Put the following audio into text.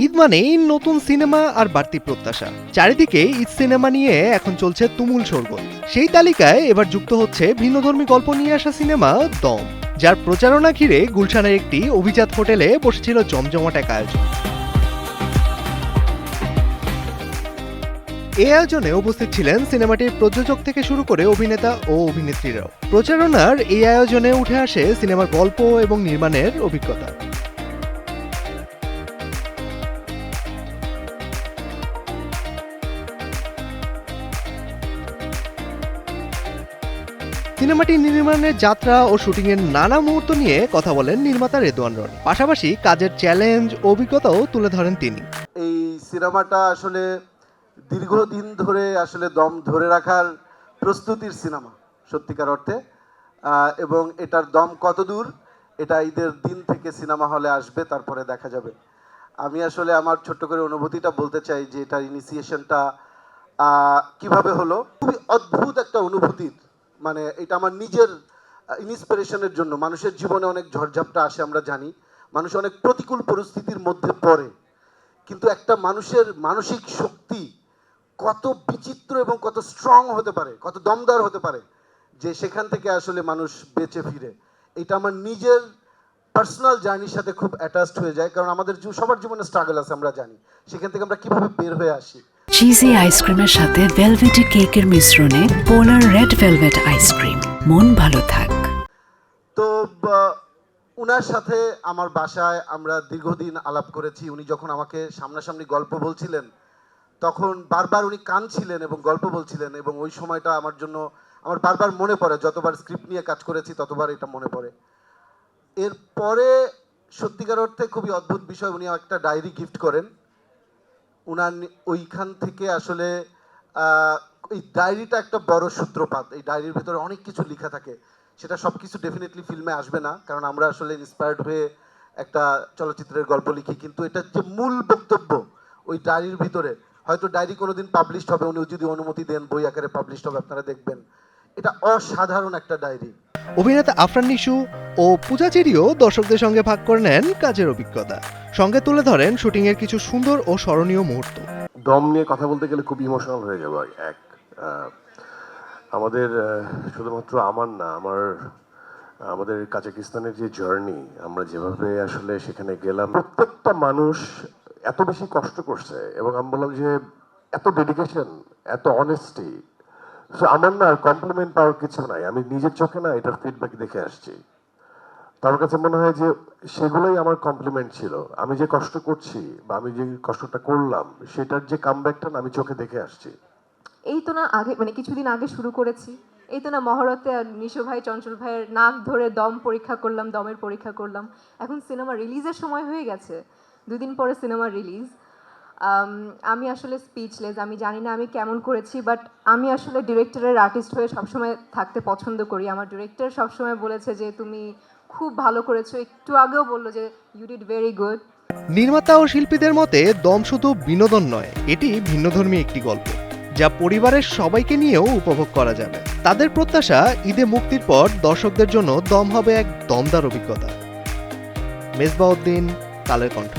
ঈদ মানেই নতুন সিনেমা আর বাড়তি প্রত্যাশা। চারিদিকে ঈদ সিনেমা নিয়ে এখন চলছে তুমুল শোরগোল। সেই তালিকায় এবার যুক্ত হচ্ছে ভিন্নধর্মী গল্প নিয়ে আসা সিনেমা দম, যার প্রচারণা ঘিরে গুলশানের একটি অভিজাত হোটেলে বসেছিল জমজমাট এক আয়োজন। এই আয়োজনে উপস্থিত ছিলেন সিনেমাটির প্রযোজক থেকে শুরু করে অভিনেতা ও অভিনেত্রীরাও। প্রচারণার এই আয়োজনে উঠে আসে সিনেমার গল্প এবং নির্মাণের অভিজ্ঞতা। সিনেমাটি নির্মাণের যাত্রা ও শুটিংয়ের নানা মুহূর্ত নিয়ে কথা বলেন নির্মাতা রেদওয়ান রনি। পাশাপাশি কাজের চ্যালেঞ্জ ও অভিজ্ঞতাও তুলে ধরেন তিনি। এই সিনেমাটা আসলে দীর্ঘদিন ধরে আসলে দম ধরে রাখার প্রস্তুতির সিনেমা সত্যিকার অর্থে, এবং এটার দম কত দূর এটা ঈদের দিন থেকে সিনেমা হলে আসবে, তারপরে দেখা যাবে। আমি আসলে আমার ছোট্ট করে অনুভূতিটা বলতে চাই যে এটার ইনিশিয়েশনটা কিভাবে হলো। খুবই অদ্ভুত একটা অনুভূতির, মানে এটা আমার নিজের ইন্সপিরেশনের জন্য। মানুষের জীবনে অনেক ঝড়ঝাপটা আসে, আমরা জানি, মানুষ অনেক প্রতিকূল পরিস্থিতির মধ্যে পড়ে, কিন্তু একটা মানুষের মানসিক শক্তি কত বিচিত্র এবং কত স্ট্রং হতে পারে, কত দমদার হতে পারে যে সেখান থেকে আসলে মানুষ বেঁচে ফিরে। এটা আমার নিজের পার্সোনাল জার্নির সাথে খুব অ্যাটাচড হয়ে যায়, কারণ আমাদের সবার জীবনে স্ট্রাগল আছে, আমরা জানি সেখান থেকে আমরা কিভাবে বের হয়ে আসি। চিজি আইসক্রিমের সাথে ভেলভেটি কেকের মিশ্রণে পোলার রেড ভেলভেট আইসক্রিম, মন ভালো থাক। তো উনার সাথে আমার বাসায় আমরা দীর্ঘদিন আলাপ করেছি। উনি যখন আমাকে সামনাসামনি গল্প বলছিলেন তখন বারবার উনি কাঁদছিলেন এবং গল্প বলছিলেন, এবং ওই সময়টা আমার জন্য আমার বারবার মনে পড়ে। যতবার স্ক্রিপ্ট নিয়ে কাজ করেছি ততবার এটা মনে পড়ে। এরপরে সত্যিকার অর্থে খুবই অদ্ভুত বিষয়, উনি একটা ডায়েরি গিফট করেন। উনার ওইখান থেকে আসলে এই ডায়েরিটা একটা বড় সূত্রপাত। এই ডায়েরির ভেতরে অনেক কিছু লেখা থাকে, সেটা সব কিছু ডেফিনেটলি ফিল্মে আসবে না, কারণ আমরা আসলে ইন্সপায়ার্ড হয়ে একটা চলচ্চিত্রের গল্প লিখি, কিন্তু এটা যে মূল বক্তব্য ওই ডায়েরির ভিতরে। হয়তো ডায়েরি কোনোদিন পাবলিশড হবে, উনি যদি অনুমতি দেন বই আকারে পাবলিশড হবে, আপনারা দেখবেন। এটা অসাধারণ একটা ডায়েরি। অভিনেতা আফরান নিশু ও পূজা চেরিও দর্শকদের সঙ্গে ভাগ করে নেন কাজের অভিজ্ঞতা। সঙ্গে তুলে ধরেন শুটিংয়ের কিছু সুন্দর ও স্মরণীয় মুহূর্ত। দম নিয়ে কথা বলতে গেলে খুব ইমোশনাল হয়ে যাবো। আমাদের শুধুমাত্র আমার না, আমাদের কাজাকিস্তানের যে জার্নি, আমরা যেভাবে আসলে সেখানে গেলাম, প্রত্যেকটা মানুষ এত বেশি কষ্ট করছে, এবং আমি বললাম যে এত ডেডিকেশন, এত অনেস্টি। সো আমার না কমপ্লিমেন্ট পাওয়ার কিছু নাই, আমি নিজের চোখে না এটার ফিডব্যাক দেখে আসছি। তো আমার কাছে মনে হয় যে সেগুলোই আমার কমপ্লিমেন্ট ছিল। আমি যে কষ্ট করছি বা আমি যে কষ্টটা করলাম সেটার যে কামব্যাকটা আমি চোখে দেখে আসছি। এই তো না আগে, মানে কিছুদিন আগে শুরু করেছি, এই তো না মহরতে নিশো ভাই, চঞ্চল ভাইয়ের নাক ধরে দম পরীক্ষা করলাম, দমের পরীক্ষা করলাম। এখন সিনেমা রিলিজের সময় হয়ে গেছে, 2 দিন পরে সিনেমা রিলিজ। আমি আসলে স্পিচলেস, আমি জানি না আমি কেমন করেছি, বাট আমি আসলে ডিরেক্টরের আর্টিস্ট হয়ে সবসময় থাকতে পছন্দ করি। আমার ডিরেক্টর সবসময় বলেছে যে তুমি খুব ভালো করেছো, একটু আগেও বললো যে ইউ ডিড ভেরি গুড। নির্মাতা ও শিল্পীদের মতে দম শুধু বিনোদন নয়, এটি ভিন্নধর্মী একটি গল্প যা পরিবারের সবাইকে নিয়েও উপভোগ করা যাবে। তাদের প্রত্যাশা ঈদে মুক্তির পর দর্শকদের জন্য দম হবে এক দমদার অভিজ্ঞতা। মেজবাউদ্দিন, কালের কণ্ঠ।